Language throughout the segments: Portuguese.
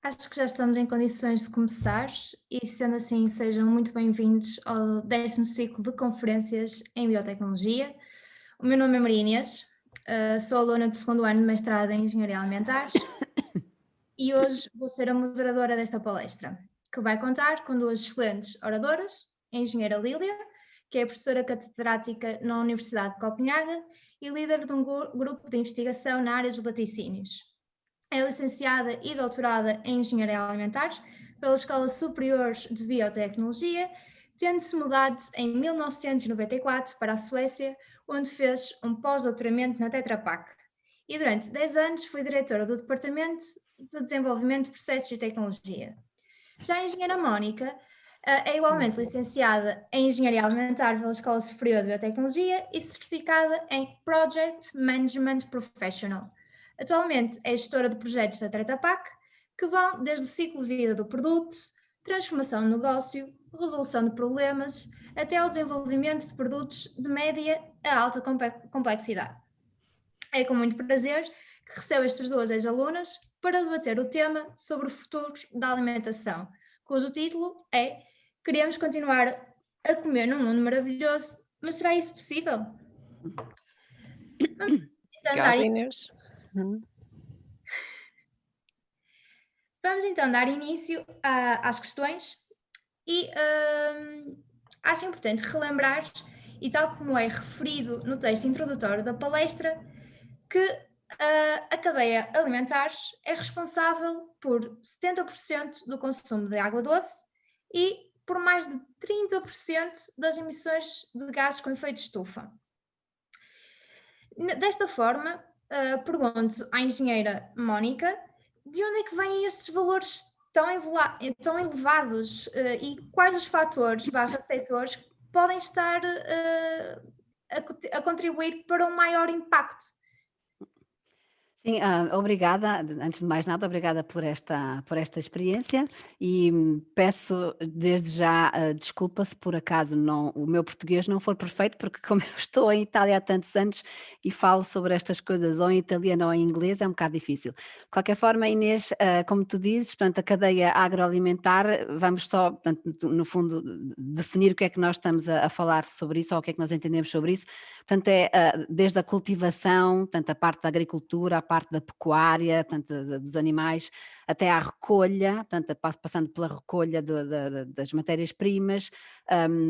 Acho que já estamos em condições de começar e, sendo assim, sejam muito bem-vindos ao 10º ciclo de conferências em Biotecnologia. O meu nome é Maria Inês, sou aluna do segundo ano de mestrado em Engenharia Alimentar e hoje vou ser a moderadora desta palestra, que vai contar com duas excelentes oradoras, a engenheira Lília, que é professora catedrática na Universidade de Copenhaga e líder de um grupo de investigação na área dos laticínios. É licenciada e doutorada em Engenharia Alimentar pela Escola Superior de Biotecnologia, tendo-se mudado em 1994 para a Suécia, onde fez um pós-doutoramento na Tetra Pak. E durante 10 anos foi diretora do Departamento de Desenvolvimento de Processos e Tecnologia. Já a engenheira Mónica é igualmente licenciada em Engenharia Alimentar pela Escola Superior de Biotecnologia e certificada em Project Management Professional. Atualmente é gestora de projetos da Tetra Pak, que vão desde o ciclo de vida do produto, transformação de negócio, resolução de problemas, até ao desenvolvimento de produtos de média a alta complexidade. É com muito prazer que recebo estas duas ex-alunas para debater o tema sobre o futuro da alimentação, cujo título é Queremos continuar a comer num mundo maravilhoso, mas será isso possível? Vamos então dar, Obrigada, Inês. vamos então dar início às questões e acho importante relembrar, e tal como é referido no texto introdutório da palestra, que a cadeia alimentar é responsável por 70% do consumo de água doce e por mais de 30% das emissões de gases com efeito de estufa. Desta forma, pergunto à engenheira Mónica de onde é que vêm estes valores tão elevados e quais os fatores / setores que podem estar a contribuir para um maior impacto. Sim, obrigada, antes de mais nada, obrigada por esta experiência e peço desde já desculpa se por acaso o meu português não for perfeito, porque como eu estou em Itália há tantos anos e falo sobre estas coisas ou em italiano ou em inglês, é um bocado difícil. De qualquer forma, Inês, como tu dizes, portanto, a cadeia agroalimentar, vamos só, portanto, no fundo, definir o que é que nós estamos a falar sobre isso ou o que é que nós entendemos sobre isso. Portanto, desde a cultivação, portanto, a parte da agricultura, a parte da pecuária, portanto, dos animais, até à recolha, portanto, passando pela recolha das matérias-primas,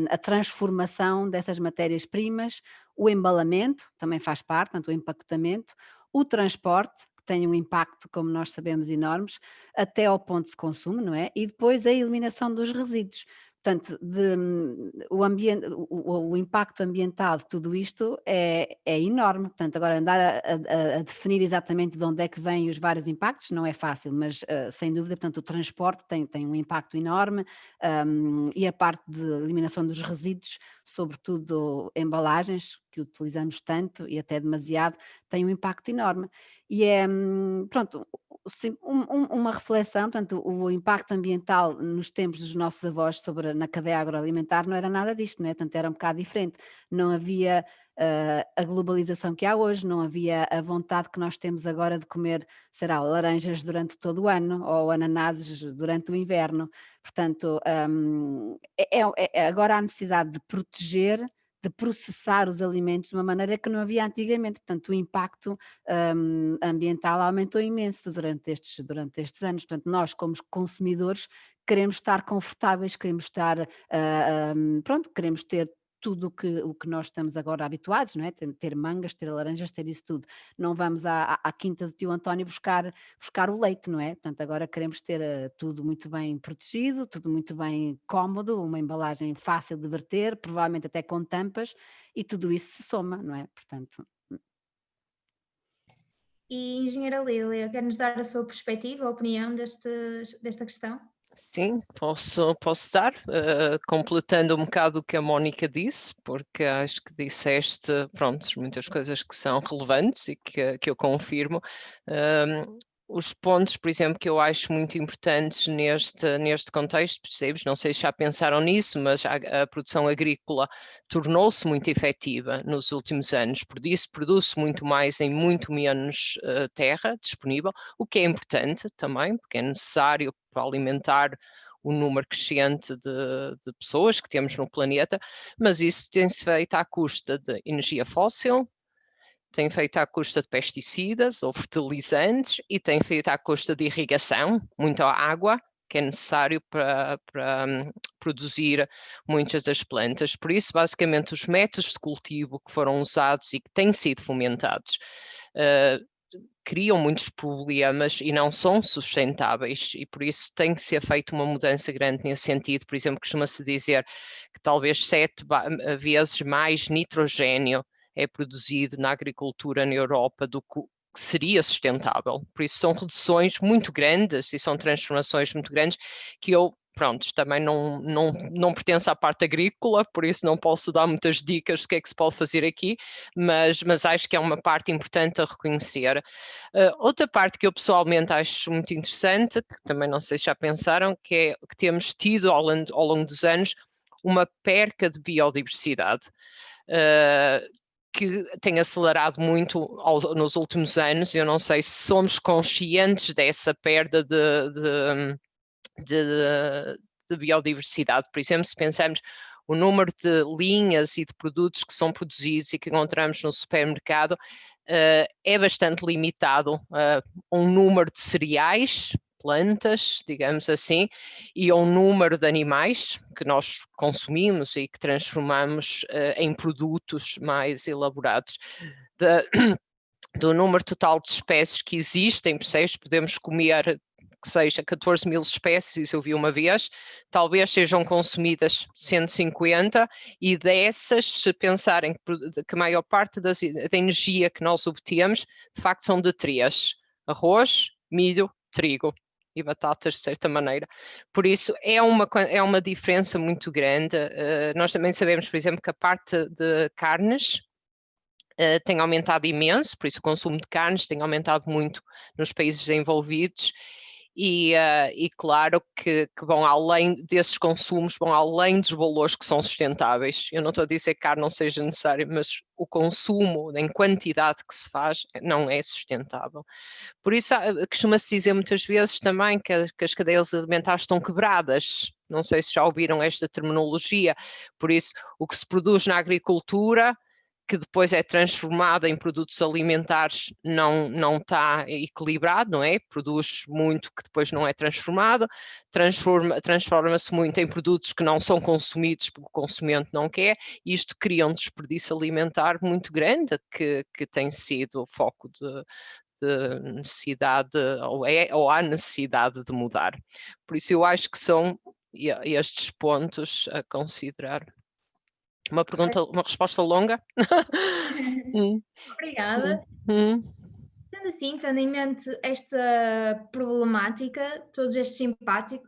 a transformação dessas matérias-primas, o embalamento, também faz parte, portanto, o empacotamento, o transporte, que tem um impacto, como nós sabemos, enormes, até ao ponto de consumo, não é? E depois a eliminação dos resíduos. Portanto, o impacto ambiental de tudo isto é enorme. Portanto, agora andar a definir exatamente de onde é que vêm os vários impactos não é fácil, mas sem dúvida, portanto, o transporte tem um impacto enorme, e a parte de eliminação dos resíduos, sobretudo embalagens, que utilizamos tanto e até demasiado, tem um impacto enorme. E pronto, sim, uma reflexão, portanto, o impacto ambiental nos tempos dos nossos avós na cadeia agroalimentar não era nada disto, né? Portanto, era um bocado diferente. Não havia a globalização que há hoje, não havia a vontade que nós temos agora de comer, será, laranjas durante todo o ano ou ananases durante o inverno. Portanto, agora há necessidade de proteger, de processar os alimentos de uma maneira que não havia antigamente. Portanto, o impacto ambiental aumentou imenso durante estes anos. Portanto, nós, como consumidores, queremos estar confortáveis, queremos estar, pronto, queremos ter tudo o que nós estamos agora habituados, não é? Ter mangas, ter laranjas, ter isso tudo. Não vamos à quinta do tio António buscar o leite, não é? Portanto, agora queremos ter tudo muito bem protegido, tudo muito bem cómodo, uma embalagem fácil de verter, provavelmente até com tampas, e tudo isso se soma, não é? Portanto. E engenheira Lília, quer nos dar a sua perspectiva, a opinião desta questão? Sim, posso dar, completando um bocado o que a Mónica disse, porque acho que disseste, pronto, muitas coisas que são relevantes e que eu confirmo. os pontos, por exemplo, que eu acho muito importantes neste contexto, percebes? Não sei se já pensaram nisso, mas a produção agrícola tornou-se muito efetiva nos últimos anos, por isso produz-se muito mais em muito menos terra disponível, o que é importante também, porque é necessário para alimentar o número crescente de pessoas que temos no planeta, mas isso tem-se feito à custa de energia fóssil, tem feito à custa de pesticidas ou fertilizantes e tem feito à custa de irrigação, muita água que é necessário para produzir muitas das plantas. Por isso, basicamente, os métodos de cultivo que foram usados e que têm sido fomentados criam muitos problemas e não são sustentáveis, e por isso tem que ser feita uma mudança grande nesse sentido. Por exemplo, costuma-se dizer que talvez 7 vezes mais nitrogênio é produzido na agricultura na Europa do que seria sustentável. Por isso são reduções muito grandes e são transformações muito grandes que eu, pronto, também não pertenço à parte agrícola, por isso não posso dar muitas dicas do que é que se pode fazer aqui, mas acho que é uma parte importante a reconhecer. Outra parte que eu pessoalmente acho muito interessante, que também não sei se já pensaram, que é que temos tido ao longo dos anos uma perca de biodiversidade. Que tem acelerado muito nos últimos anos. Eu não sei se somos conscientes dessa perda de biodiversidade. Por exemplo, se pensarmos o número de linhas e de produtos que são produzidos e que encontramos no supermercado, é bastante limitado a um número de cereais, plantas, digamos assim, e a um número de animais que nós consumimos e que transformamos em produtos mais elaborados. Do número total de espécies que existem, percebes? Podemos comer, que seja 14 mil espécies, eu vi uma vez, talvez sejam consumidas 150, e dessas, se pensarem que a maior parte da energia que nós obtemos, de facto são de 3: arroz, milho, trigo e batatas, de certa maneira. Por isso, é uma diferença muito grande. Nós também sabemos, por exemplo, que a parte de carnes tem aumentado imenso, por isso o consumo de carnes tem aumentado muito nos países desenvolvidos, e claro que vão além desses consumos, vão além dos valores que são sustentáveis. Eu não estou a dizer que carne não seja necessária, mas o consumo em quantidade que se faz não é sustentável. Por isso costuma-se dizer muitas vezes também que as cadeias alimentares estão quebradas. Não sei se já ouviram esta terminologia. Por isso, o que se produz na agricultura, que depois é transformada em produtos alimentares, não está equilibrado, não é? Produz muito que depois não é transformado, transforma-se muito em produtos que não são consumidos porque o consuminte não quer, e isto cria um desperdício alimentar muito grande, que tem sido o foco de necessidade, ou há necessidade de mudar. Por isso eu acho que são estes pontos a considerar. Uma resposta longa? Obrigada. Tendo assim, tendo em mente esta problemática, todos estes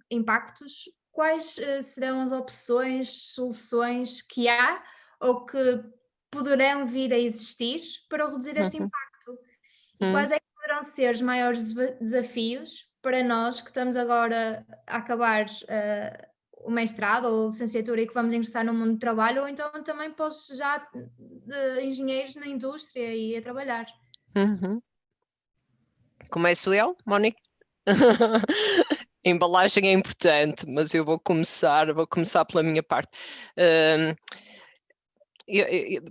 impactos, quais serão as opções, soluções que há ou que poderão vir a existir para reduzir este impacto? E quais é que poderão ser os maiores desafios para nós que estamos agora a acabar o mestrado ou licenciatura e que vamos ingressar no mundo do trabalho, ou então também para os já de engenheiros na indústria e a trabalhar? Começo eu, Mónica? A embalagem é importante, mas eu vou começar pela minha parte.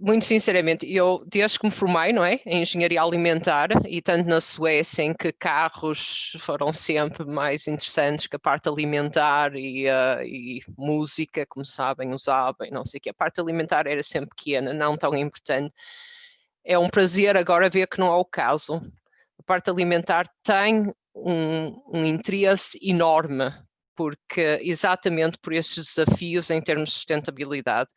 Muito sinceramente, eu desde que me formei, não é, em engenharia alimentar, e tanto na Suécia, em que carros foram sempre mais interessantes que a parte alimentar, e música, como sabem, usava, e não sei o que, a parte alimentar era sempre pequena, não tão importante. É um prazer agora ver que não é o caso. A parte alimentar tem um interesse enorme, porque exatamente por esses desafios em termos de sustentabilidade.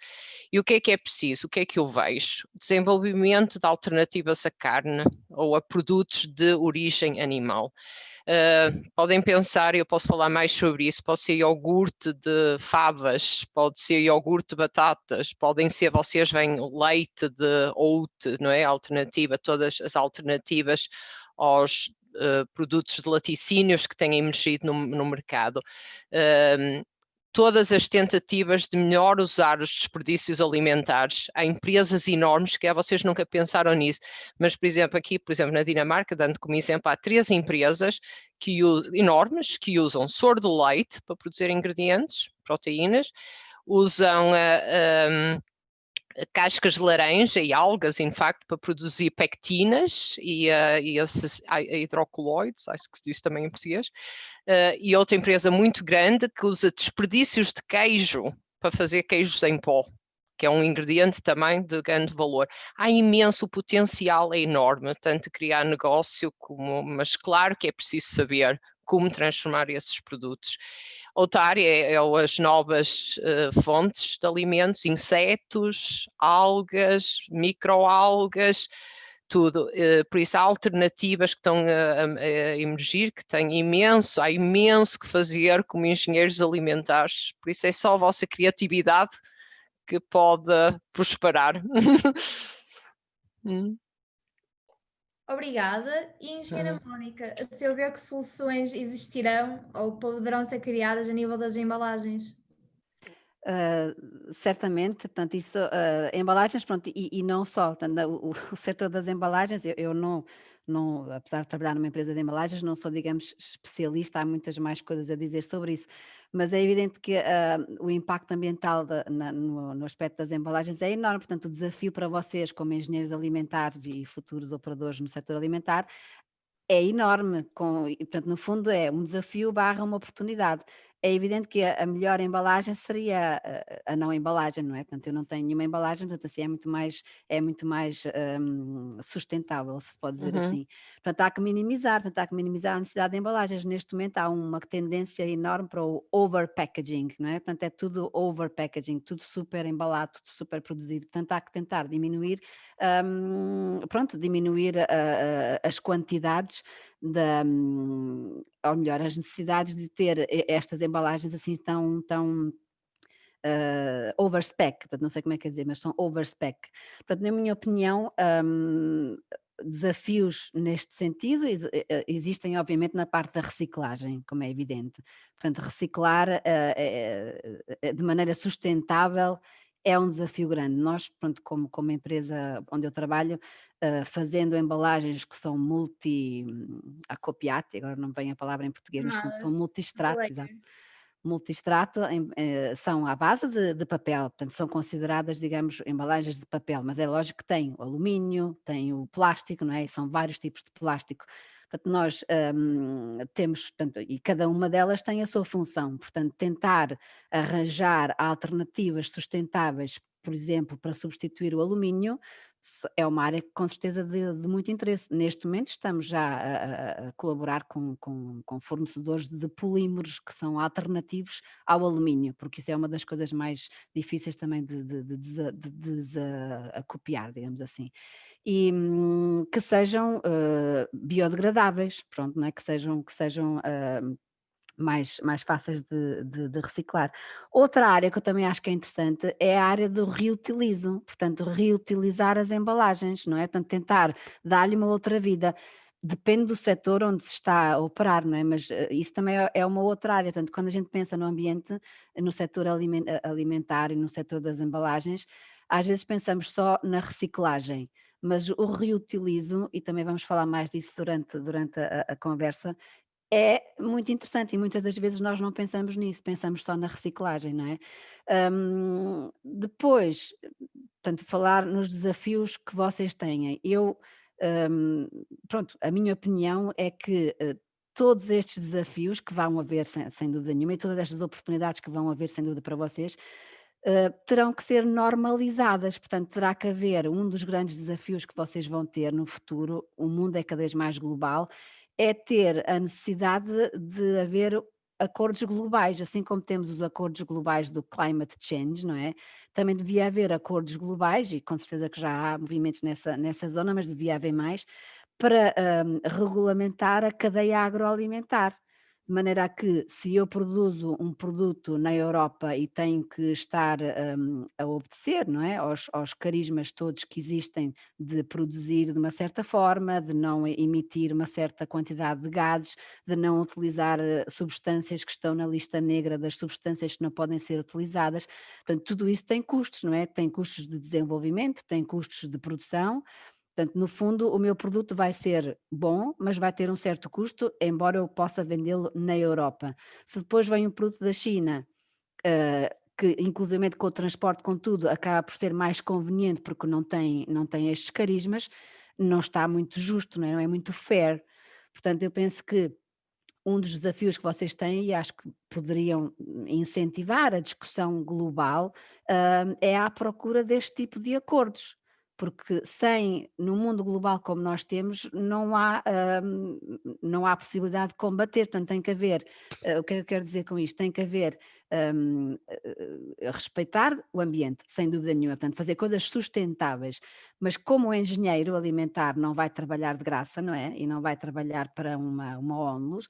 E o que é preciso? O que é que eu vejo? Desenvolvimento de alternativas à carne ou a produtos de origem animal. Podem pensar, eu posso falar mais sobre isso, pode ser iogurte de favas, pode ser iogurte de batatas, podem ser, vocês veem leite de oat, não é? Alternativa, todas as alternativas aos produtos de laticínios que têm emergido no mercado. Todas as tentativas de melhor usar os desperdícios alimentares. Há empresas enormes que vocês nunca pensaram nisso, mas, por exemplo, aqui, na Dinamarca, dando como exemplo, há 3 empresas enormes que usam soro de leite para produzir ingredientes, proteínas, usam cascas de laranja e algas, em facto, para produzir pectinas e hidrocoloides, acho que se diz também em português, e outra empresa muito grande que usa desperdícios de queijo para fazer queijos em pó, que é um ingrediente também de grande valor. Há imenso potencial, é enorme, tanto criar negócio mas claro que é preciso saber como transformar esses produtos. Outra área é as novas fontes de alimentos, insetos, algas, microalgas, tudo. Por isso há alternativas que estão a emergir, que há imenso que fazer como engenheiros alimentares. Por isso é só a vossa criatividade que pode prosperar. Obrigada. E engenheira Mónica, a seu ver, que soluções existirão ou poderão ser criadas a nível das embalagens? Certamente, portanto, isso, embalagens, pronto, e não só, portanto, o setor das embalagens, eu não, apesar de trabalhar numa empresa de embalagens, não sou, digamos, especialista, há muitas mais coisas a dizer sobre isso, mas é evidente que o impacto ambiental no aspecto das embalagens é enorme, portanto, o desafio para vocês, como engenheiros alimentares e futuros operadores no setor alimentar, é enorme, e portanto, no fundo é um desafio barra uma oportunidade. É evidente que a melhor embalagem seria a não embalagem, não é? Portanto, eu não tenho nenhuma embalagem, portanto, assim é muito mais sustentável, se pode dizer assim. Portanto, há que minimizar a necessidade de embalagens. Neste momento há uma tendência enorme para o overpackaging, não é? Portanto, é tudo overpackaging, tudo super embalado, tudo super produzido. Portanto, há que tentar diminuir as quantidades ou melhor, as necessidades de ter estas embalagens assim tão overspec, portanto, não sei como é que é dizer, mas são overspec. Portanto, na minha opinião, desafios neste sentido existem, obviamente, na parte da reciclagem, como é evidente. Portanto, reciclar de maneira sustentável é um desafio grande. Nós, pronto, como empresa onde eu trabalho, fazendo embalagens que são acopiati, agora não me vem a palavra em português, mas portanto, são multistrato, exato. Multistrato são à base de papel, portanto são consideradas, digamos, embalagens de papel, mas é lógico que tem o alumínio, tem o plástico, não é? E são vários tipos de plástico. Portanto, nós temos, portanto, e cada uma delas tem a sua função, portanto, tentar arranjar alternativas sustentáveis, por exemplo, para substituir o alumínio, é uma área com certeza de muito interesse. Neste momento estamos já a colaborar com fornecedores de polímeros que são alternativos ao alumínio, porque isso é uma das coisas mais difíceis também de desacopiar, digamos assim. E que sejam biodegradáveis, pronto, não é? Que sejam mais fáceis de reciclar. Outra área que eu também acho que é interessante é a área do reutilizo, portanto, reutilizar as embalagens, não é? Portanto, tentar dar-lhe uma outra vida. Depende do setor onde se está a operar, não é? Mas isso também é uma outra área. Portanto, quando a gente pensa no ambiente, no setor alimentar e no setor das embalagens, às vezes pensamos só na reciclagem, mas o reutilizo, e também vamos falar mais disso durante a conversa, é muito interessante e muitas das vezes nós não pensamos nisso, pensamos só na reciclagem, não é? Depois, portanto, falar nos desafios que vocês têm. Pronto, a minha opinião é que todos estes desafios que vão haver, sem dúvida nenhuma, e todas estas oportunidades que vão haver, sem dúvida, para vocês, terão que ser normalizadas, portanto, terá que haver um dos grandes desafios que vocês vão ter no futuro, o mundo é cada vez mais global, é ter a necessidade de haver acordos globais, assim como temos os acordos globais do climate change, não é? Também devia haver acordos globais, e com certeza que já há movimentos nessa zona, mas devia haver mais, para regulamentar a cadeia agroalimentar. de maneira a que, se eu produzo um produto na Europa e tenho que estar a obedecer, não é, aos carismas todos que existem de produzir de uma certa forma, de não emitir uma certa quantidade de gases, de não utilizar substâncias que estão na lista negra das substâncias que não podem ser utilizadas. Portanto, tudo isso tem custos, não é? Tem custos de desenvolvimento, tem custos de produção. Portanto, no fundo, o meu produto vai ser bom, mas vai ter um certo custo, embora eu possa vendê-lo na Europa. Se depois vem um produto da China, que inclusivamente com o transporte, com tudo, acaba por ser mais conveniente porque não tem estes carismas, não está muito justo, não é muito fair. Portanto, eu penso que um dos desafios que vocês têm, e acho que poderiam incentivar a discussão global, é à procura deste tipo de acordos, porque no mundo global como nós temos, não há possibilidade de combater, portanto tem que haver, o que é que eu quero dizer com isto? Tem que haver, respeitar o ambiente, sem dúvida nenhuma, portanto fazer coisas sustentáveis, mas como o engenheiro alimentar não vai trabalhar de graça, não é? E não vai trabalhar para uma ONLUS,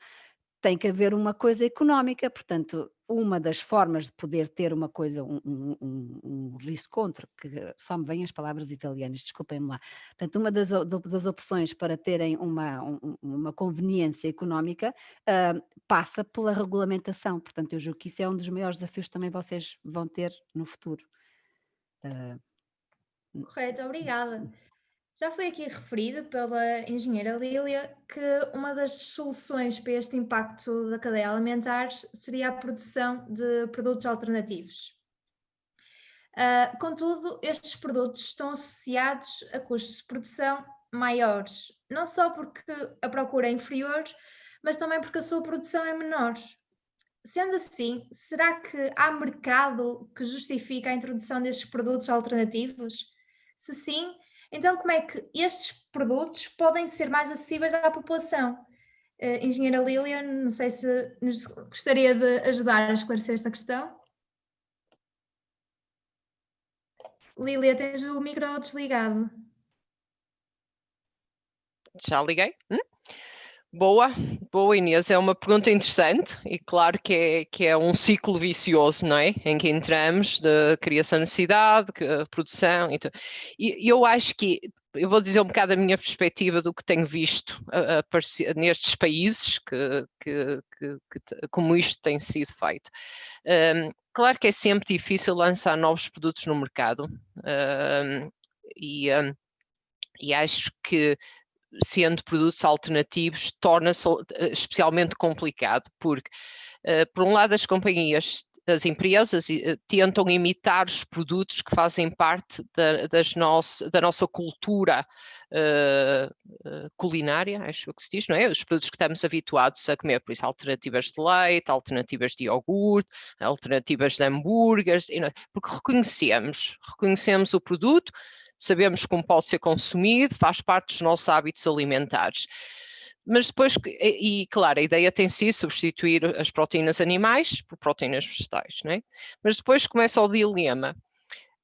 tem que haver uma coisa económica, portanto, uma das formas de poder ter uma coisa, um riscontro, que só me vêm as palavras italianas, desculpem-me lá. Portanto, uma das opções para terem uma conveniência económica passa pela regulamentação, portanto, eu julgo que isso é um dos maiores desafios que também vocês vão ter no futuro. Correto, obrigada. Já foi aqui referido pela engenheira Lília que uma das soluções para este impacto da cadeia alimentar seria a produção de produtos alternativos. Contudo, estes produtos estão associados a custos de produção maiores, não só porque a procura é inferior, mas também porque a sua produção é menor. Sendo assim, será que há mercado que justifica a introdução destes produtos alternativos? Se sim, então como é que estes produtos podem ser mais acessíveis à população? Engenheira Lília, não sei se nos gostaria de ajudar a esclarecer esta questão. Lília, tens o micro desligado. Já liguei? Boa, Inês, é uma pergunta interessante e claro que é um ciclo vicioso, não é? Em que entramos de criação de necessidade, produção e eu acho que, eu vou dizer um bocado a minha perspectiva do que tenho visto aparecer nestes países como isto tem sido feito. Claro que é sempre difícil lançar novos produtos no mercado e acho que sendo produtos alternativos, torna-se especialmente complicado, porque, por um lado, as empresas tentam imitar os produtos que fazem parte da nossa cultura culinária, acho que se diz, não é? Os produtos que estamos habituados a comer, por isso, alternativas de leite, alternativas de iogurte, alternativas de hambúrgueres, porque reconhecemos o produto, sabemos como pode ser consumido, faz parte dos nossos hábitos alimentares. Mas depois, e claro, a ideia tem sido substituir as proteínas animais por proteínas vegetais, não é? Mas depois começa o dilema.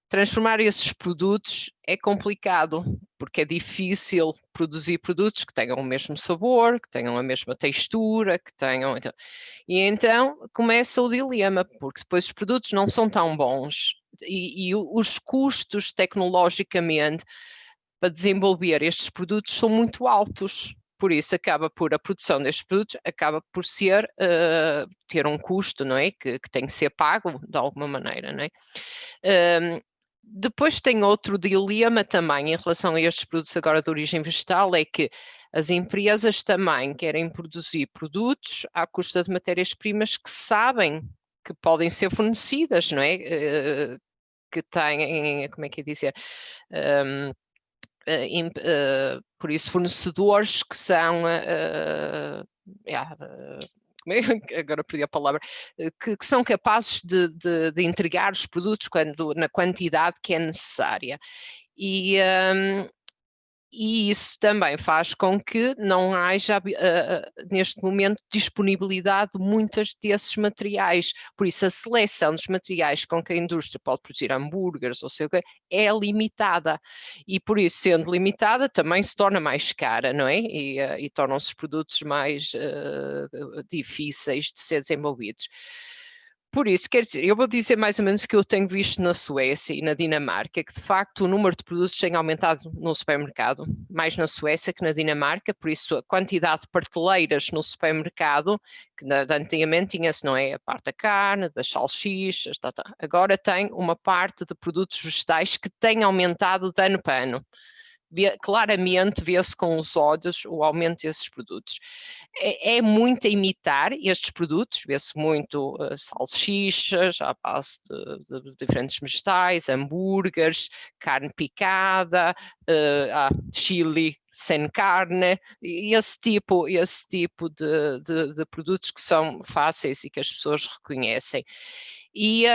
Transformar esses produtos é complicado, porque é difícil produzir produtos que tenham o mesmo sabor, que tenham a mesma textura, que tenham... E então começa o dilema, porque depois os produtos não são tão bons e os custos tecnologicamente para desenvolver estes produtos são muito altos. Por isso a produção destes produtos acaba por ser, ter um custo, não é? Que tem que ser pago de alguma maneira, não é? Depois tem outro dilema também em relação a estes produtos agora de origem vegetal, é que as empresas também querem produzir produtos à custa de matérias-primas que sabem que podem ser fornecidas, não é? Que têm, como é que é dizer? Por isso, fornecedores que são agora perdi a palavra, que são capazes de entregar os produtos na quantidade que é necessária. E isso também faz com que não haja, neste momento, disponibilidade de muitos desses materiais. Por isso, a seleção dos materiais com que a indústria pode produzir hambúrgueres ou sei o quê, é limitada. E por isso, sendo limitada, também se torna mais cara, não é? E tornam-se os produtos mais difíceis de ser desenvolvidos. Por isso, quer dizer, eu vou dizer mais ou menos o que eu tenho visto na Suécia e na Dinamarca, que de facto o número de produtos tem aumentado no supermercado, mais na Suécia que na Dinamarca, por isso a quantidade de prateleiras no supermercado, que antigamente tinha-se, não é, a parte da carne, das salsichas, agora tem uma parte de produtos vegetais que tem aumentado de ano para ano. Claramente vê-se com os olhos o aumento desses produtos. É muito a imitar estes produtos, vê-se muito salsichas à base de diferentes vegetais, hambúrgueres, carne picada, chili sem carne, e esse tipo de produtos que são fáceis e que as pessoas reconhecem. E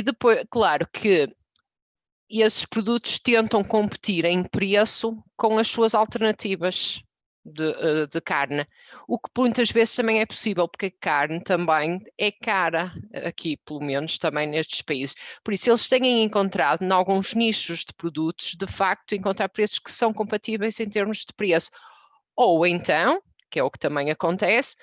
depois, claro que esses produtos tentam competir em preço com as suas alternativas de carne, o que muitas vezes também é possível, porque a carne também é cara aqui, pelo menos também nestes países. Por isso, eles têm encontrado, em alguns nichos de produtos, de facto, encontrar preços que são compatíveis em termos de preço. Ou então, que é o que também acontece,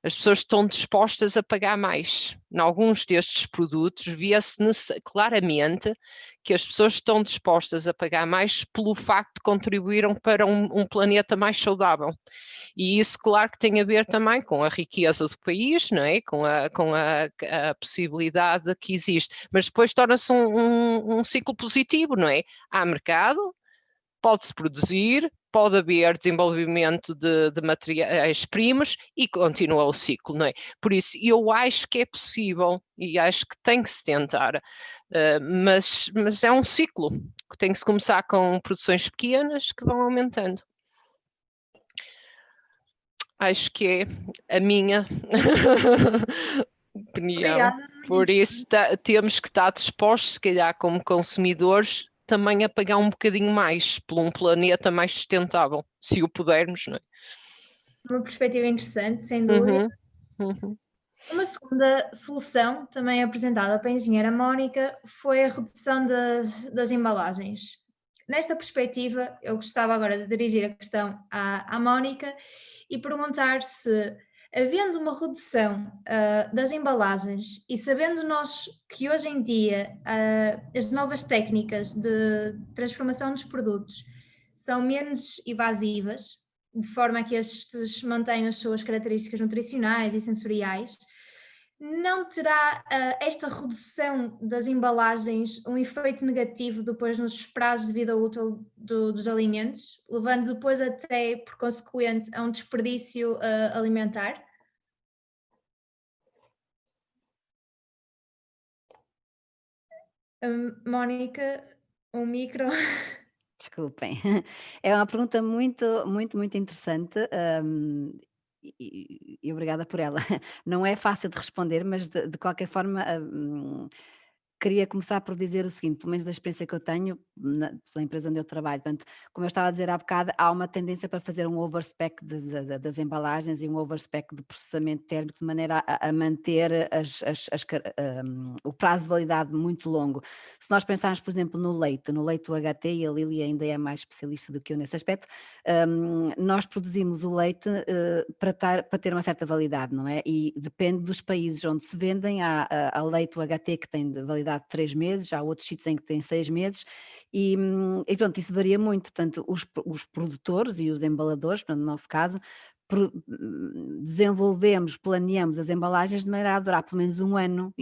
as pessoas estão dispostas a pagar mais. Em alguns destes produtos, vê-se claramente que as pessoas estão dispostas a pagar mais pelo facto de contribuíram para um planeta mais saudável. E isso, claro, que tem a ver também com a riqueza do país, não é? Com a possibilidade que existe. Mas depois torna-se um ciclo positivo, não é? Há mercado, pode-se produzir, pode haver desenvolvimento de materiais-primos e continua o ciclo, não é? Por isso, eu acho que é possível e acho que tem que se tentar, mas é um ciclo que tem que se começar com produções pequenas que vão aumentando. Acho que é a minha opinião. Obrigada. Por isso, temos que estar dispostos, se calhar, como consumidores, também a pagar um bocadinho mais por um planeta mais sustentável, se o pudermos, não é? Uma perspectiva interessante, sem dúvida. Uhum. Uma segunda solução, também apresentada pela engenheira Mónica, foi a redução das embalagens. Nesta perspectiva, eu gostava agora de dirigir a questão à Mónica e perguntar se, havendo uma redução das embalagens e sabendo nós que hoje em dia as novas técnicas de transformação dos produtos são menos evasivas, de forma a que estes mantenham as suas características nutricionais e sensoriais, não terá esta redução das embalagens um efeito negativo depois nos prazos de vida útil dos alimentos, levando depois até, por consequente, a um desperdício alimentar? Mónica, um micro. Desculpem. É uma pergunta muito, muito, muito interessante, e obrigada por ela. Não é fácil de responder, mas de qualquer forma, queria começar por dizer o seguinte, pelo menos da experiência que eu tenho pela empresa onde eu trabalho. Portanto, como eu estava a dizer há bocado, há uma tendência para fazer um overspec das embalagens e um overspec do processamento térmico de maneira a manter o prazo de validade muito longo. Se nós pensarmos, por exemplo, no leite UHT, e a Lili ainda é mais especialista do que eu nesse aspecto, nós produzimos o leite para ter uma certa validade, não é? E depende dos países onde se vendem, há leite UHT que tem de validade de 3 meses, há outros sítios em que tem 6 meses, e pronto, isso varia muito. Portanto, os produtores e os embaladores, portanto, no nosso caso, desenvolvemos, planeamos as embalagens de maneira a durar pelo menos um ano,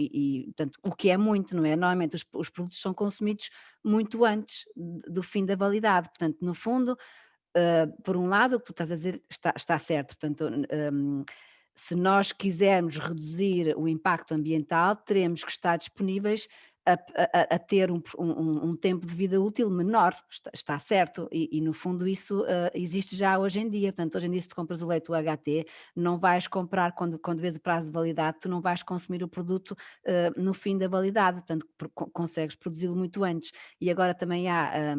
portanto, o que é muito, não é? Normalmente os produtos são consumidos muito antes do fim da validade, portanto, no fundo, por um lado, o que tu estás a dizer está certo, portanto, se nós quisermos reduzir o impacto ambiental, teremos que estar disponíveis a ter um tempo de vida útil menor, está certo, e no fundo isso existe já hoje em dia. Portanto, hoje em dia, se tu compras o leite UHT, não vais comprar quando vês o prazo de validade, tu não vais consumir o produto no fim da validade, portanto consegues produzi-lo muito antes. E agora também há,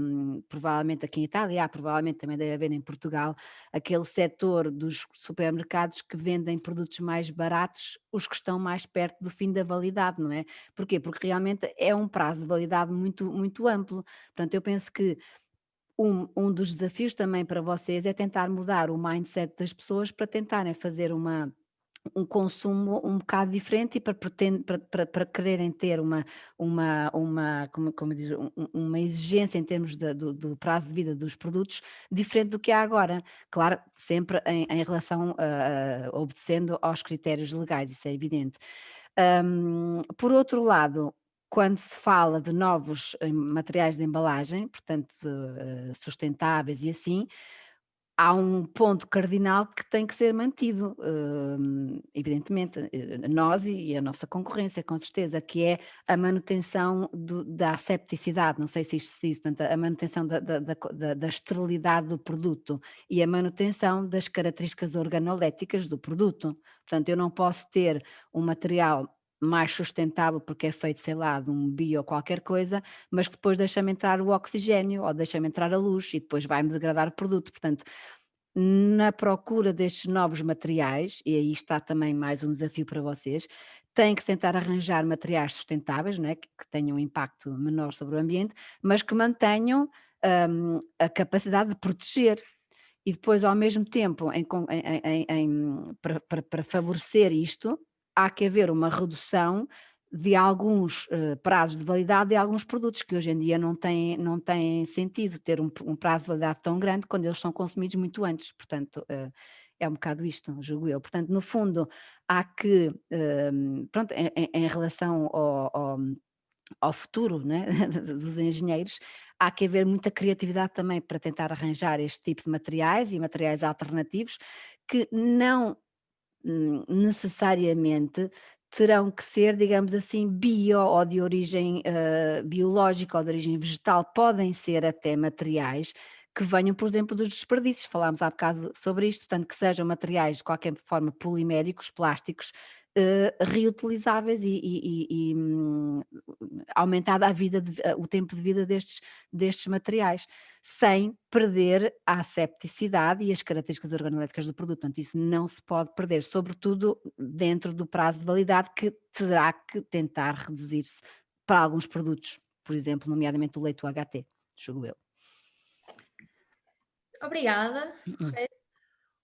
provavelmente aqui em Itália, provavelmente também deve haver em Portugal, aquele setor dos supermercados que vendem produtos mais baratos, os que estão mais perto do fim da validade, não é? Porquê? Porque realmente é um prazo de validade muito, muito amplo. Portanto, eu penso que um dos desafios também para vocês é tentar mudar o mindset das pessoas para tentarem fazer um consumo um bocado diferente e para quererem ter como diz, uma exigência em termos do prazo de vida dos produtos diferente do que há agora. Claro, sempre em relação obedecendo aos critérios legais, isso é evidente. Por outro lado, quando se fala de novos materiais de embalagem, portanto sustentáveis e assim, há um ponto cardinal que tem que ser mantido, evidentemente, nós e a nossa concorrência, com certeza, que é a manutenção da asepticidade, não sei se isto se diz, portanto, a manutenção da esterilidade do produto e a manutenção das características organoléticas do produto. Portanto, eu não posso ter um material mais sustentável porque é feito, sei lá, de um bio ou qualquer coisa, mas que depois deixa-me entrar o oxigênio ou deixa-me entrar a luz e depois vai-me degradar o produto. Portanto, na procura destes novos materiais, e aí está também mais um desafio para vocês, têm que se tentar arranjar materiais sustentáveis, não é? que tenham um impacto menor sobre o ambiente, mas que mantenham a capacidade de proteger. E depois, ao mesmo tempo, para favorecer isto, há que haver uma redução de alguns prazos de validade de alguns produtos que hoje em dia não têm sentido ter um prazo de validade tão grande quando eles são consumidos muito antes. Portanto, é um bocado isto, julgo eu. Portanto, no fundo, há que, pronto, em relação ao futuro, né, dos engenheiros, há que haver muita criatividade também para tentar arranjar este tipo de materiais e materiais alternativos que não necessariamente terão que ser, digamos assim, bio ou de origem biológica ou de origem vegetal, podem ser até materiais que venham, por exemplo, dos desperdícios, falámos há bocado sobre isto, portanto que sejam materiais de qualquer forma poliméricos, plásticos, reutilizáveis e aumentada o tempo de vida destes materiais, sem perder a asepticidade e as características organoléticas do produto. Portanto, isso não se pode perder, sobretudo dentro do prazo de validade, que terá que tentar reduzir-se para alguns produtos, por exemplo, nomeadamente o leite UHT, julgo eu. Obrigada.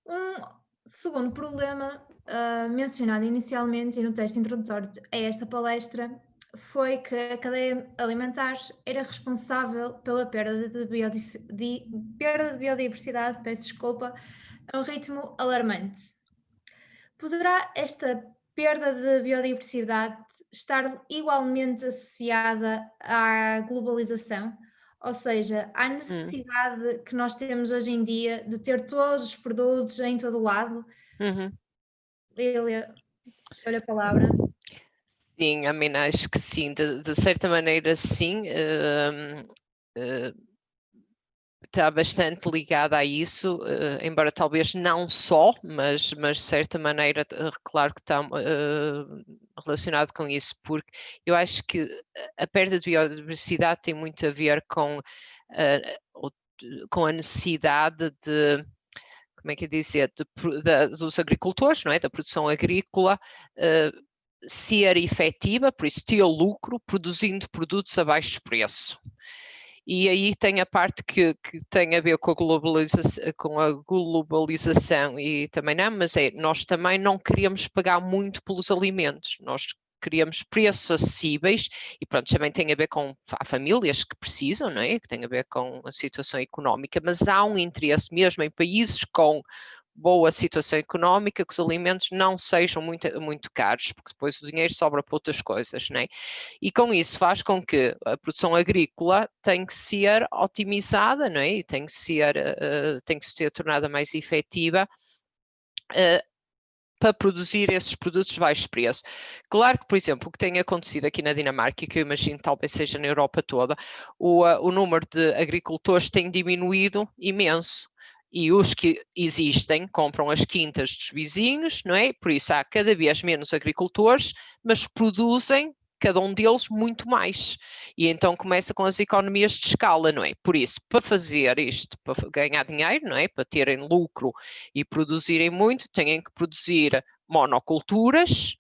Um segundo problema mencionado inicialmente e no texto introdutório a esta palestra foi que a cadeia alimentar era responsável pela perda de biodiversidade, peço desculpa, a um ritmo alarmante. Poderá esta perda de biodiversidade estar igualmente associada à globalização? Ou seja, à necessidade que nós temos hoje em dia de ter todos os produtos em todo o lado? Lília, olha a palavra. Sim, a mim acho que sim, de certa maneira sim, está bastante ligada a isso, embora talvez não só, mas de certa maneira, claro que está relacionado com isso, porque eu acho que a perda de biodiversidade tem muito a ver com a necessidade de, como é que é dizer, dos agricultores, não é? Da produção agrícola, ser efetiva, por isso ter lucro, produzindo produtos a baixo preço. E aí tem a parte que tem a ver com a globalização e também não, mas nós também não queremos pagar muito pelos alimentos, nós queríamos preços acessíveis e pronto, também tem a ver com há famílias que precisam, não é? Que tem a ver com a situação económica, mas há um interesse mesmo em países com boa situação económica, que os alimentos não sejam muito caros, porque depois o dinheiro sobra para outras coisas, não é? E com isso faz com que a produção agrícola tem que ser otimizada, não é? E tem que ser tornada mais efetiva, para produzir esses produtos de baixo preço. Claro que, por exemplo, o que tem acontecido aqui na Dinamarca, e que eu imagino talvez seja na Europa toda, o número de agricultores tem diminuído imenso. E os que existem compram as quintas dos vizinhos, não é? Por isso há cada vez menos agricultores, mas produzem cada um deles muito mais. E então começa com as economias de escala, não é? Por isso, para fazer isto, para ganhar dinheiro, não é? Para terem lucro e produzirem muito, têm que produzir monoculturas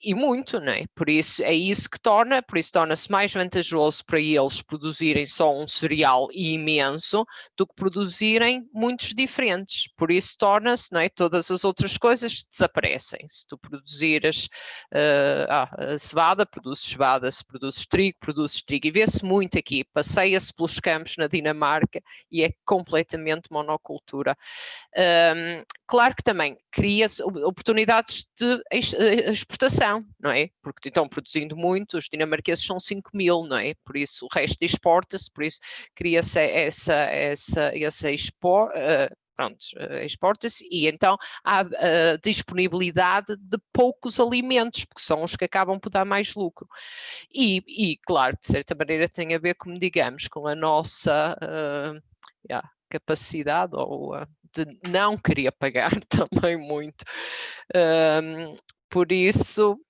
e muito, não é? Por isso é isso que torna-se mais vantajoso para eles produzirem só um cereal imenso do que produzirem muitos diferentes. Por isso torna-se, não é? Todas as outras coisas desaparecem. Se tu produzires cevada, se produzes trigo, e vê-se muito aqui, passeia-se pelos campos na Dinamarca e é completamente monocultura. Claro que também cria-se oportunidades de exportação, não é? Porque estão produzindo muito, os dinamarqueses são 5.000, não é? Por isso o resto exporta-se, por isso cria-se exporta-se e então há disponibilidade de poucos alimentos, porque são os que acabam por dar mais lucro. E claro, de certa maneira tem a ver, como digamos, com a nossa capacidade ou de não querer pagar também muito. Por isso,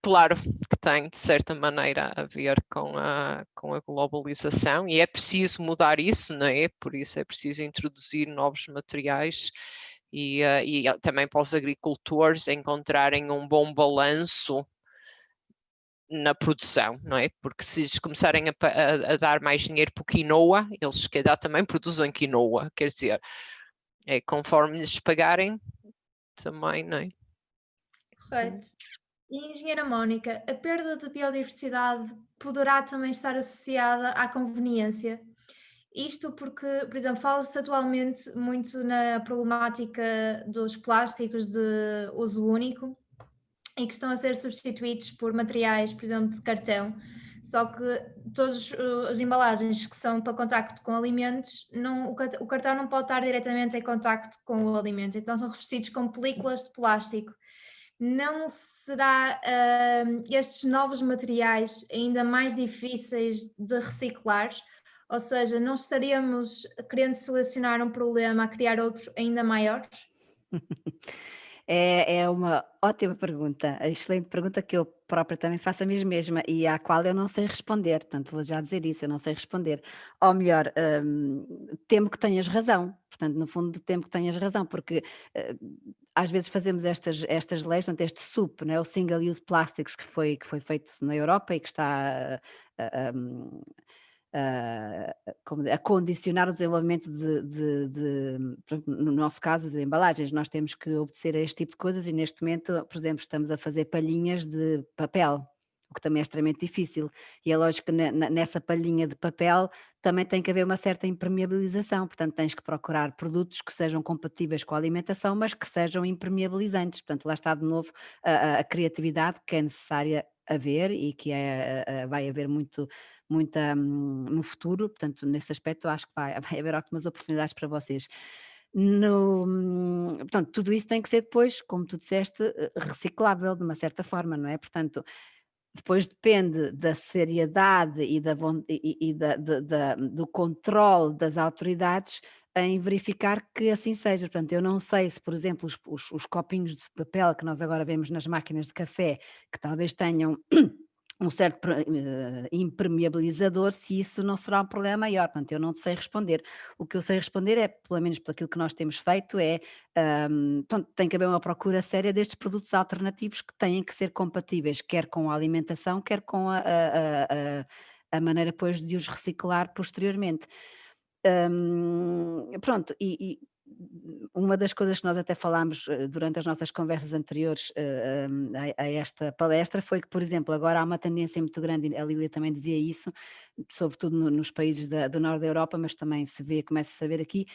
claro que tem, de certa maneira, a ver com a globalização e é preciso mudar isso, não é? Por isso é preciso introduzir novos materiais e também para os agricultores encontrarem um bom balanço na produção, não é? Porque se eles começarem a dar mais dinheiro para o quinoa, eles se calhar também produzem quinoa, quer dizer, é conforme lhes pagarem também, não é? Correto. E, engenheira Mónica, a perda de biodiversidade poderá também estar associada à conveniência? Isto porque, por exemplo, fala-se atualmente muito na problemática dos plásticos de uso único e que estão a ser substituídos por materiais, por exemplo, de cartão. Só que todas as embalagens que são para contacto com alimentos, o cartão não pode estar diretamente em contacto com o alimento, então são revestidos com películas de plástico. Não será estes novos materiais ainda mais difíceis de reciclar? Ou seja, não estaríamos querendo solucionar um problema a criar outro ainda maior? É uma ótima pergunta, a excelente pergunta que eu própria também faço a mim mesma e à qual eu não sei responder, portanto vou já dizer isso, eu não sei responder. Ou melhor, temo que tenhas razão, portanto no fundo temo que tenhas razão, porque às vezes fazemos estas leis, portanto este SUP, não é? O Single Use Plastics que foi feito na Europa e que está a condicionar o desenvolvimento no nosso caso, de embalagens. Nós temos que obedecer a este tipo de coisas e neste momento, por exemplo, estamos a fazer palhinhas de papel, o que também é extremamente difícil. E é lógico que nessa palhinha de papel também tem que haver uma certa impermeabilização, portanto tens que procurar produtos que sejam compatíveis com a alimentação, mas que sejam impermeabilizantes. Portanto, lá está de novo a criatividade que é necessária haver e que vai haver muita no futuro, portanto, nesse aspecto acho que vai haver ótimas oportunidades para vocês. Portanto, tudo isso tem que ser depois, como tu disseste, reciclável de uma certa forma, não é? Portanto, depois depende da seriedade e do controle das autoridades em verificar que assim seja. Portanto, eu não sei se, por exemplo, os copinhos de papel que nós agora vemos nas máquinas de café, que talvez tenham um certo impermeabilizador, se isso não será um problema maior. Portanto, eu não sei responder. O que eu sei responder é, pelo menos por aquilo que nós temos feito, portanto, tem que haver uma procura séria destes produtos alternativos que têm que ser compatíveis, quer com a alimentação, quer com a maneira depois de os reciclar posteriormente. Pronto, e uma das coisas que nós até falámos durante as nossas conversas anteriores a esta palestra foi que, por exemplo, agora há uma tendência muito grande, a Lília também dizia isso, sobretudo nos países do norte da Europa, mas também começa-se a ver aqui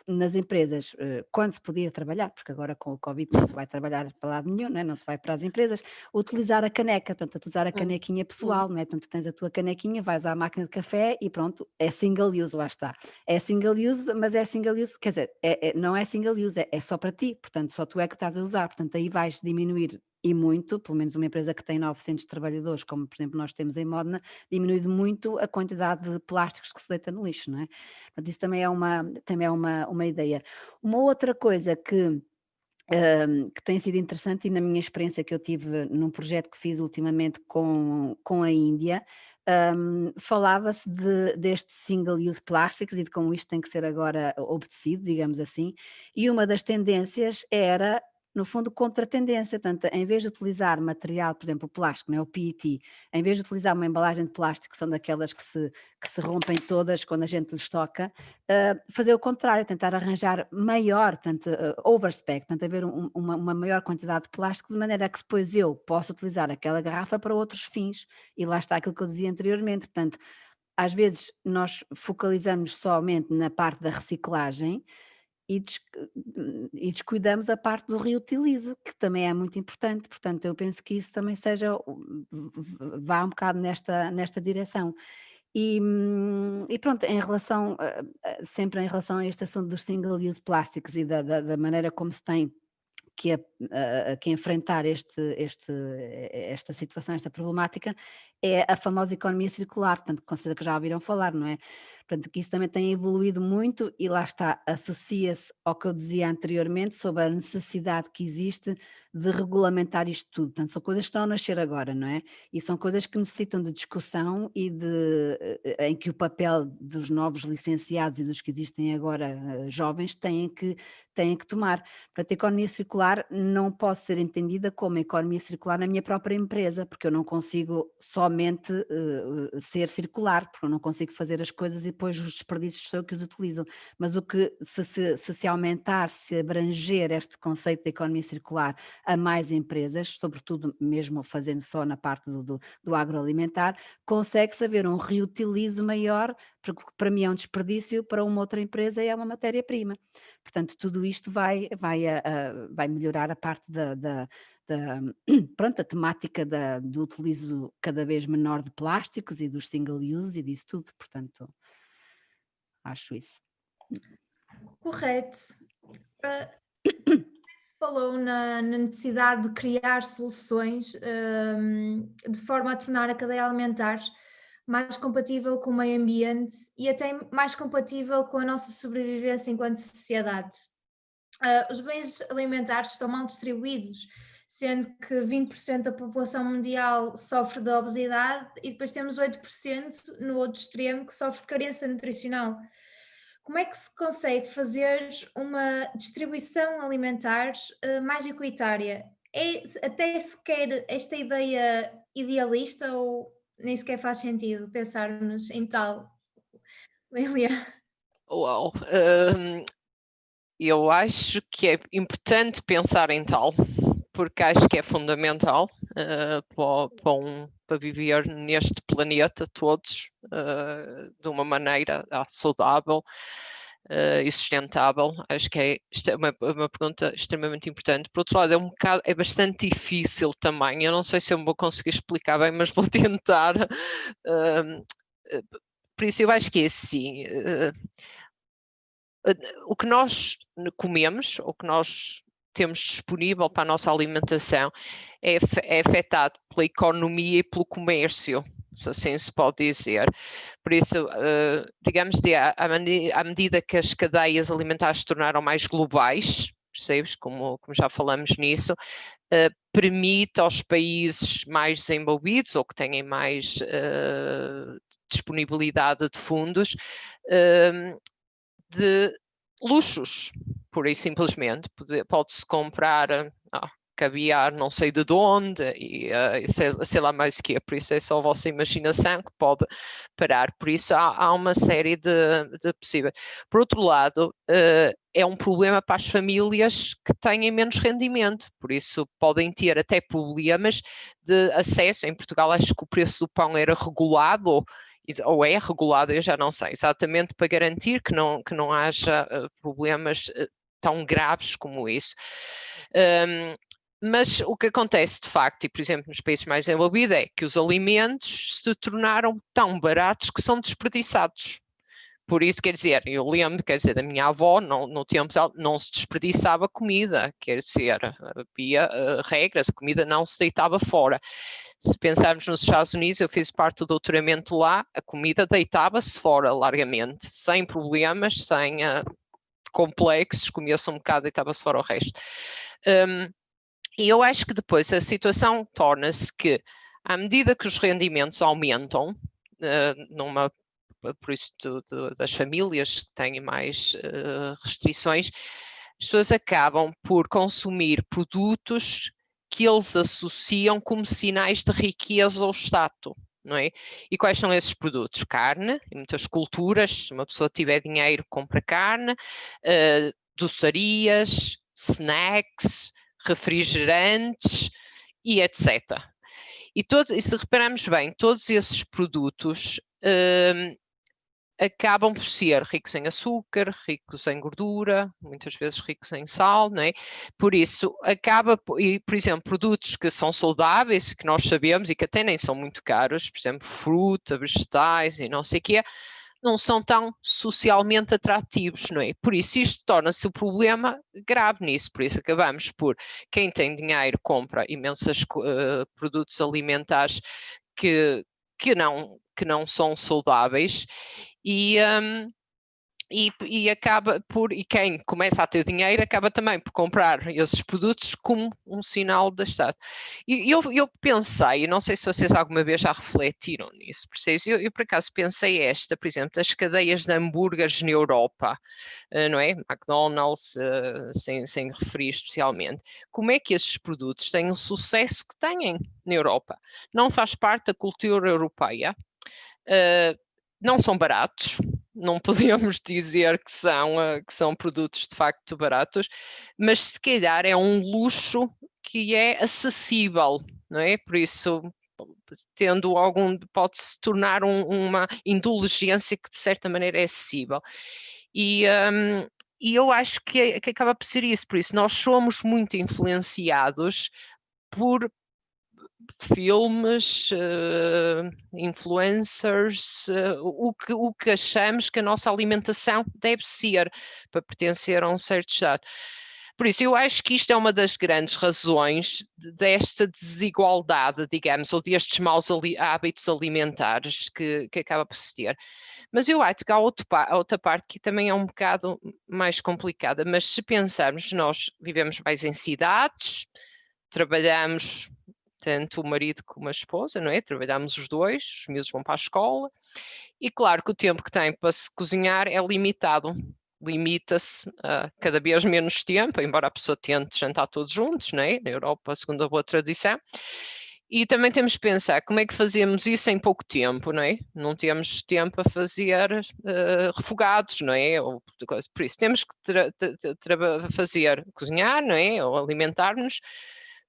nas empresas, quando se podia trabalhar, porque agora com o Covid não se vai trabalhar para lado nenhum, não se vai para as empresas, utilizar a caneca, portanto, utilizar a canequinha pessoal, não é? Portanto, tu tens a tua canequinha, vais à máquina de café e pronto, é single use, lá está. É single use, mas é single use, quer dizer, não é single use, é só para ti, portanto, só tu é que estás a usar, portanto, aí vais diminuir e muito, pelo menos uma empresa que tem 900 trabalhadores, como por exemplo nós temos em Modena, diminui muito a quantidade de plásticos que se deita no lixo, não é? Portanto, isso também é uma ideia. Uma outra coisa que tem sido interessante, e na minha experiência que eu tive num projeto que fiz ultimamente com a Índia, falava-se deste single-use plastics e de como isto tem que ser agora obedecido, digamos assim, e uma das tendências era, no fundo, contra a tendência, portanto, em vez de utilizar material, por exemplo, o plástico, o PET, em vez de utilizar uma embalagem de plástico, que são daquelas que se rompem todas quando a gente lhes toca, fazer o contrário, tentar arranjar maior, portanto, overspec, portanto, haver uma maior quantidade de plástico, de maneira que depois eu possa utilizar aquela garrafa para outros fins, e lá está aquilo que eu dizia anteriormente, portanto, às vezes nós focalizamos somente na parte da reciclagem, e descuidamos a parte do reutilizo, que também é muito importante, portanto eu penso que isso também vá um bocado nesta direção. E pronto, sempre em relação a este assunto dos single-use plastics e da maneira como se tem que enfrentar esta situação, esta problemática, é a famosa economia circular, portanto, com certeza que já ouviram falar, não é? Portanto, que isso também tem evoluído muito e lá está, associa-se ao que eu dizia anteriormente sobre a necessidade que existe de regulamentar isto tudo. Portanto, são coisas que estão a nascer agora, não é? E são coisas que necessitam de discussão e em que o papel dos novos licenciados e dos que existem agora jovens têm que tomar. Portanto, a economia circular não pode ser entendida como a economia circular na minha própria empresa, porque eu não consigo somente ser circular, porque eu não consigo fazer as coisas e depois os desperdícios são que os utilizam. Mas o que se aumentar, se abranger este conceito da economia circular a mais empresas, sobretudo mesmo fazendo só na parte do agroalimentar, consegue-se haver um reutilizo maior, porque para mim é um desperdício, para uma outra empresa é uma matéria-prima. Portanto, tudo isto vai melhorar a parte pronto, a temática do utilizo cada vez menor de plásticos e dos single use e disso tudo, portanto, acho isso. Correto. Se falou na necessidade de criar soluções de forma a tornar a cadeia alimentar mais compatível com o meio ambiente e até mais compatível com a nossa sobrevivência enquanto sociedade. Os bens alimentares estão mal distribuídos, sendo que 20% da população mundial sofre de obesidade e depois temos 8% no outro extremo que sofre de carência nutricional. Como é que se consegue fazer uma distribuição alimentar mais equitária? É até sequer esta ideia idealista ou nem sequer faz sentido pensarmos em tal? Lélia? Uau, eu acho que é importante pensar em tal, porque acho que é fundamental para viver neste planeta todos de uma maneira saudável e sustentável. Acho que isto é uma pergunta extremamente importante. Por outro lado, é bastante difícil também. Eu não sei se eu me vou conseguir explicar bem, mas vou tentar. Por isso eu acho que é assim. O que nós comemos, o que nós temos disponível para a nossa alimentação é afetado pela economia e pelo comércio, se assim se pode dizer. Por isso, digamos, à medida que as cadeias alimentares se tornaram mais globais, percebes, como já falamos nisso, permite aos países mais desenvolvidos ou que tenham mais disponibilidade de fundos de luxos, pura e simplesmente. Pode-se comprar caviar não sei de onde e sei lá mais o que é, por isso é só a vossa imaginação que pode parar. Por isso há uma série de possíveis. Por outro lado, é um problema para as famílias que têm menos rendimento, por isso podem ter até problemas de acesso. Em Portugal acho que o preço do pão era regulado ou é regulado, eu já não sei, exatamente para garantir que não haja problemas tão graves como isso. Mas o que acontece de facto, e por exemplo nos países mais desenvolvidos, é que os alimentos se tornaram tão baratos que são desperdiçados. Por isso, quer dizer, eu lembro, quer dizer, da minha avó, no tempo dela, não se desperdiçava comida, quer dizer, havia regras, a comida não se deitava fora. Se pensarmos nos Estados Unidos, eu fiz parte do doutoramento lá, a comida deitava-se fora largamente, sem problemas, sem complexos, comia-se um bocado, deitava-se fora o resto. E eu acho que depois a situação torna-se que, à medida que os rendimentos aumentam, por isso das famílias que têm mais restrições, as pessoas acabam por consumir produtos que eles associam como sinais de riqueza ou status, não é? E quais são esses produtos? Carne, em muitas culturas, se uma pessoa tiver dinheiro, compra carne, doçarias, snacks, refrigerantes e etc. E se repararmos bem, todos esses produtos acabam por ser ricos em açúcar, ricos em gordura, muitas vezes ricos em sal, não é? Por isso, por exemplo, produtos que são saudáveis, que nós sabemos e que até nem são muito caros, por exemplo, fruta, vegetais e não sei o quê, não são tão socialmente atrativos, não é? Por isso, isto torna-se um problema grave nisso, por isso acabamos por, quem tem dinheiro compra imensos produtos alimentares que não são saudáveis e acaba por, e quem começa a ter dinheiro acaba também por comprar esses produtos como um sinal da Estado. E eu pensei, não sei se vocês alguma vez já refletiram nisso, eu por acaso pensei por exemplo, das cadeias de hambúrgueres na Europa, não é? McDonald's, sem referir especialmente. Como é que esses produtos têm o sucesso que têm na Europa? Não faz parte da cultura europeia, não são baratos, não podemos dizer que são produtos de facto baratos, mas se calhar é um luxo que é acessível, não é? Por isso, pode-se tornar uma indulgência que de certa maneira é acessível. E eu acho que acaba por ser isso, por isso nós somos muito influenciados por filmes, influencers, o que achamos que a nossa alimentação deve ser para pertencer a um certo estado. Por isso, eu acho que isto é uma das grandes razões desta desigualdade, digamos, ou destes maus hábitos alimentares que acaba por se ter. Mas eu acho que há outra parte que também é um bocado mais complicada, mas se pensarmos, nós vivemos mais em cidades, trabalhamos tanto o marido como a esposa, não é? Trabalhamos os dois, os miúdos vão para a escola, e claro que o tempo que tem para se cozinhar é limitado. Limita-se a cada vez menos tempo, embora a pessoa tente jantar todos juntos, não é? Na Europa, segundo a boa tradição. E também temos que pensar como é que fazemos isso em pouco tempo, não é? Não temos tempo a fazer refogados, não é? Por isso temos que cozinhar, não é? Ou alimentar-nos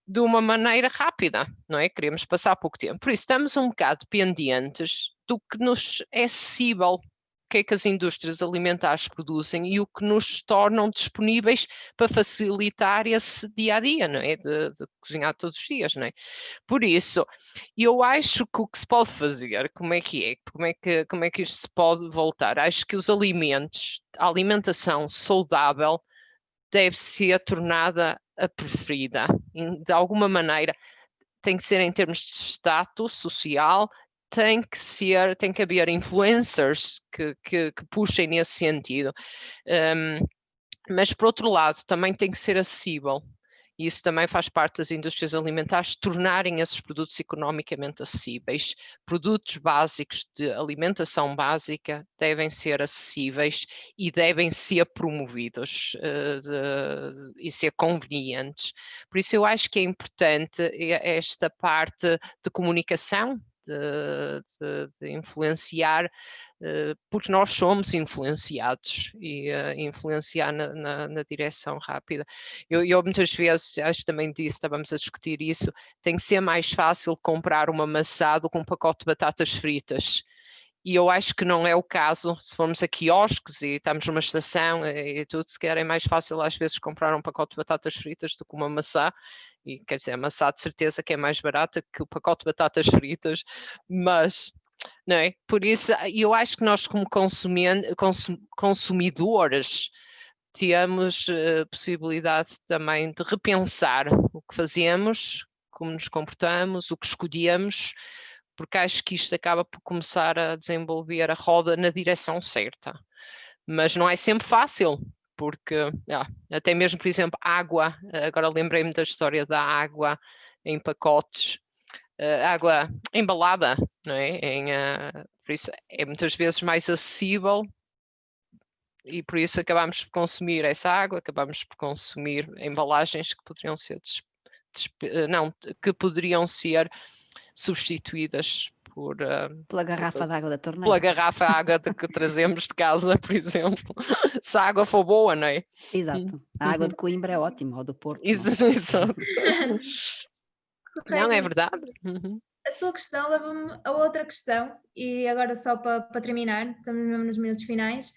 de uma maneira rápida, não é? Queremos passar pouco tempo. Por isso estamos um bocado dependentes do que nos é acessível, o que é que as indústrias alimentares produzem e o que nos tornam disponíveis para facilitar esse dia-a-dia, não é? De cozinhar todos os dias, não é? Por isso, eu acho que o que se pode fazer, como é que isto se pode voltar? Acho que os alimentos, a alimentação saudável deve ser tornada a preferida. De alguma maneira, tem que ser em termos de status social, tem que haver influencers que puxem nesse sentido. Mas, por outro lado, também tem que ser acessível. E isso também faz parte das indústrias alimentares tornarem esses produtos economicamente acessíveis. Produtos básicos de alimentação básica devem ser acessíveis e devem ser promovidos e ser convenientes. Por isso eu acho que é importante esta parte de comunicação, de influenciar, porque nós somos influenciados e influenciar na direção rápida. Eu muitas vezes, acho que também estávamos a discutir isso, tem que ser mais fácil comprar uma maçã do que um pacote de batatas fritas. E eu acho que não é o caso se formos a quiosques e estamos numa estação e tudo, se calhar é mais fácil às vezes comprar um pacote de batatas fritas do que uma maçã, e quer dizer, a maçã de certeza que é mais barata que o pacote de batatas fritas, mas, não é? Por isso, eu acho que nós como consumidores temos possibilidade também de repensar o que fazemos, como nos comportamos, o que escolhemos, porque acho que isto acaba por começar a desenvolver a roda na direção certa. Mas não é sempre fácil, porque até mesmo, por exemplo, água, agora lembrei-me da história da água em pacotes, água embalada, não é? Por isso é muitas vezes mais acessível e por isso acabamos por consumir essa água, acabamos por consumir embalagens que poderiam ser que poderiam ser substituídas pela garrafa de água da pela torneira. garrafa de água que trazemos de casa, por exemplo, se a água for boa, não é? Exato. A água de Coimbra é ótima, ou do Porto. Exato. Não, é Correto. verdade. A sua questão leva-me a outra questão, e agora só para terminar, estamos mesmo nos minutos finais,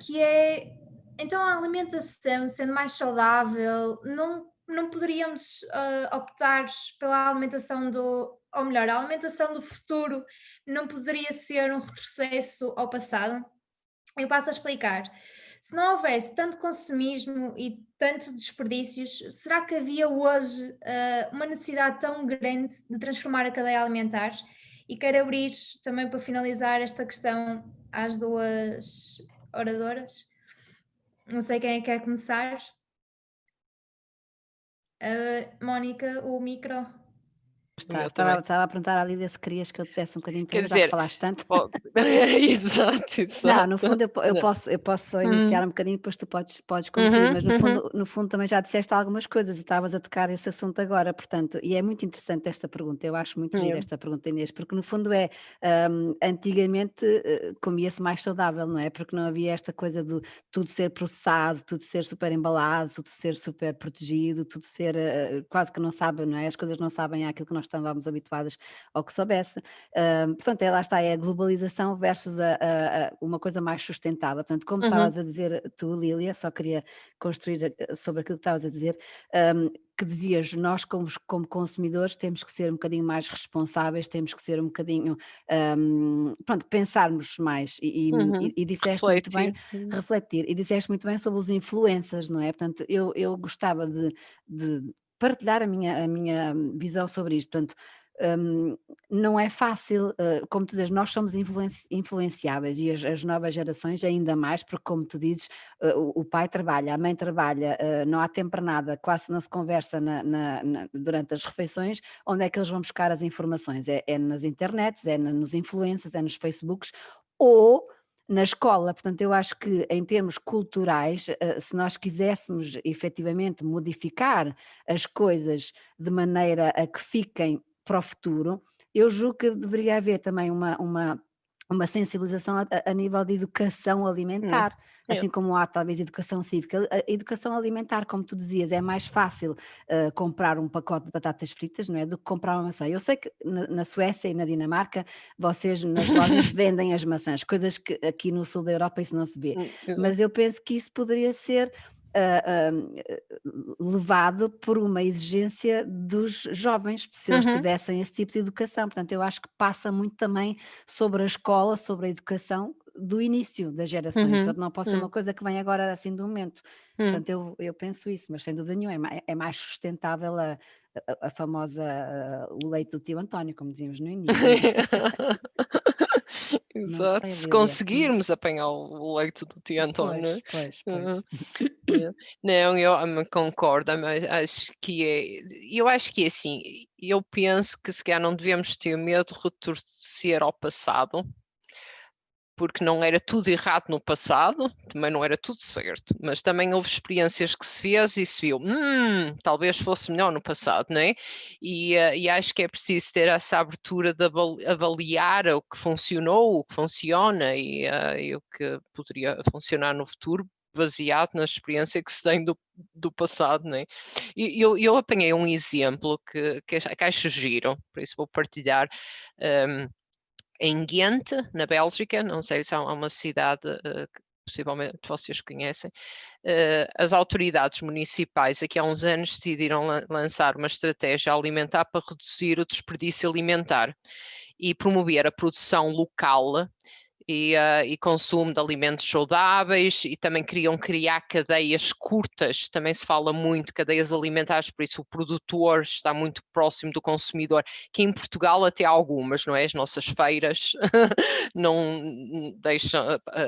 que é, então a alimentação sendo mais saudável, não poderíamos optar pela alimentação ou melhor, a alimentação do futuro não poderia ser um retrocesso ao passado? Eu passo a explicar. Se não houvesse tanto consumismo e tanto desperdícios, será que havia hoje uma necessidade tão grande de transformar a cadeia alimentar? E quero abrir também para finalizar esta questão às duas oradoras. Não sei quem é que quer começar. Mónica, o micro. Estava a perguntar à Lídia se querias que eu te desse um bocadinho de Quer tempo, já que dizer, falaste tanto. exato. Não, no fundo eu posso só iniciar um bocadinho, depois tu podes concluir, mas no fundo também já disseste algumas coisas e estavas a tocar esse assunto agora, portanto, e é muito interessante esta pergunta, eu acho muito gira esta pergunta, Inês, porque no fundo antigamente comia-se mais saudável, não é? Porque não havia esta coisa de tudo ser processado, tudo ser super embalado, tudo ser super protegido, tudo ser quase que não sabe, não é? As coisas não sabem aquilo que nós estávamos habituadas ao que soubesse. Portanto, lá está, é a globalização versus uma coisa mais sustentável. Portanto, como estavas a dizer tu, Lília, só queria construir sobre aquilo que estavas a dizer, que dizias, nós como consumidores temos que ser um bocadinho mais responsáveis, temos que ser um bocadinho, pronto, pensarmos mais e disseste muito bem, refletir, e disseste muito bem sobre os influencers, não é? Portanto, eu gostava de partilhar a minha visão sobre isto, portanto, não é fácil, como tu dizes, nós somos influenciáveis e as novas gerações ainda mais, porque como tu dizes, o pai trabalha, a mãe trabalha, não há tempo para nada, quase não se conversa durante as refeições, onde é que eles vão buscar as informações? É nas internets, é nos influencers, é nos Facebooks, ou na escola. Portanto, eu acho que em termos culturais, se nós quiséssemos efetivamente modificar as coisas de maneira a que fiquem para o futuro, eu julgo que deveria haver também uma sensibilização a nível de educação alimentar, assim como há talvez educação cívica. A educação alimentar, como tu dizias, é mais fácil comprar um pacote de batatas fritas, não é, do que comprar uma maçã. Eu sei que na Suécia e na Dinamarca vocês nas lojas vendem as maçãs, coisas que aqui no sul da Europa isso não se vê, mas eu penso que isso poderia ser levado por uma exigência dos jovens, se eles tivessem esse tipo de educação. Portanto, eu acho que passa muito também sobre a escola, sobre a educação do início das gerações. Portanto, não pode ser uma coisa que vem agora assim de um momento. Portanto, eu penso isso, mas sem dúvida nenhuma é mais sustentável a famosa o leite do tio António, como dizíamos no início. Exato, se conseguirmos apanhar o leite do tio António. Pois. Não, eu concordo, mas eu acho que é assim, eu penso que se calhar não devemos ter medo de retorcer ao passado, porque não era tudo errado no passado, também não era tudo certo, mas também houve experiências que se fez e se viu, talvez fosse melhor no passado, não é? E acho que é preciso ter essa abertura de avaliar o que funcionou, o que funciona e o que poderia funcionar no futuro, baseado na experiência que se tem do passado, não é? Eu apanhei um exemplo que acho giro, por isso vou partilhar. em Ghent, na Bélgica, não sei se há uma cidade que possivelmente vocês conhecem, as autoridades municipais aqui há uns anos decidiram lançar uma estratégia alimentar para reduzir o desperdício alimentar e promover a produção local e consumo de alimentos saudáveis, e também queriam criar cadeias curtas, também se fala muito cadeias alimentares, por isso o produtor está muito próximo do consumidor, que em Portugal até há algumas, não é? As nossas feiras não deixam,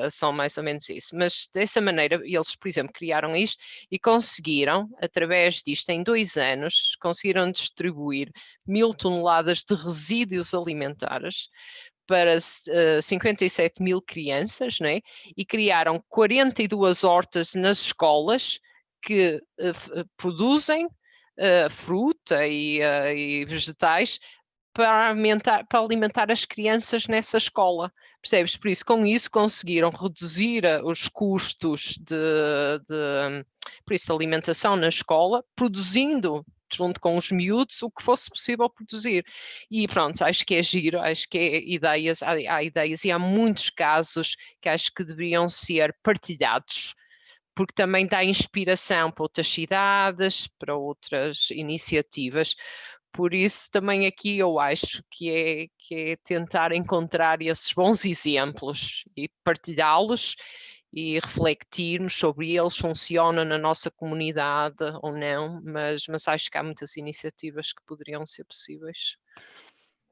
são mais ou menos isso, mas dessa maneira eles, por exemplo, criaram isto e conseguiram, através disto, em 2 anos, conseguiram distribuir 1000 toneladas de resíduos alimentares para 57 mil crianças, né? E criaram 42 hortas nas escolas que produzem fruta e vegetais para alimentar as crianças nessa escola, percebes? Por isso, com isso conseguiram reduzir os custos por isso, de alimentação na escola, produzindo junto com os miúdos o que fosse possível produzir. E pronto, acho que é giro, acho que é ideias, há ideias e há muitos casos que acho que deveriam ser partilhados, porque também dá inspiração para outras cidades, para outras iniciativas. Por isso também aqui eu acho que é tentar encontrar esses bons exemplos e partilhá-los e refletirmos sobre eles, funcionam na nossa comunidade ou não, mas acho que há muitas iniciativas que poderiam ser possíveis.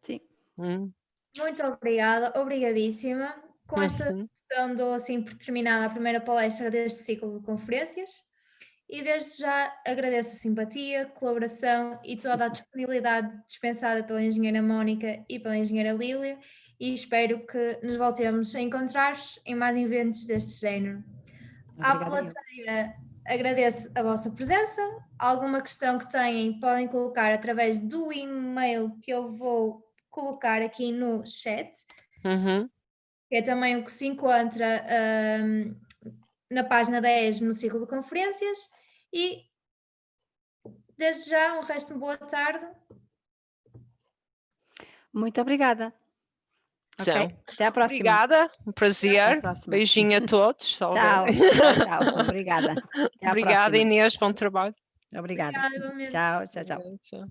Sim. Muito obrigada, obrigadíssima. Com esta questão dou assim por terminada a primeira palestra deste ciclo de conferências e desde já agradeço a simpatia, colaboração e toda a disponibilidade dispensada pela engenheira Mónica e pela engenheira Lília, e espero que nos voltemos a encontrar em mais eventos deste género. À plateia, agradeço a vossa presença. Alguma questão que tenham podem colocar através do e-mail que eu vou colocar aqui no chat, que é também o que se encontra na página 10 no ciclo de conferências. E desde já, um resto de boa tarde. Muito obrigada. Okay. Até à próxima. Obrigada, um prazer. Beijinho a todos. Tchau, tchau. Obrigada. Obrigada, Inês, bom trabalho. Obrigada. Obrigada, Tchau.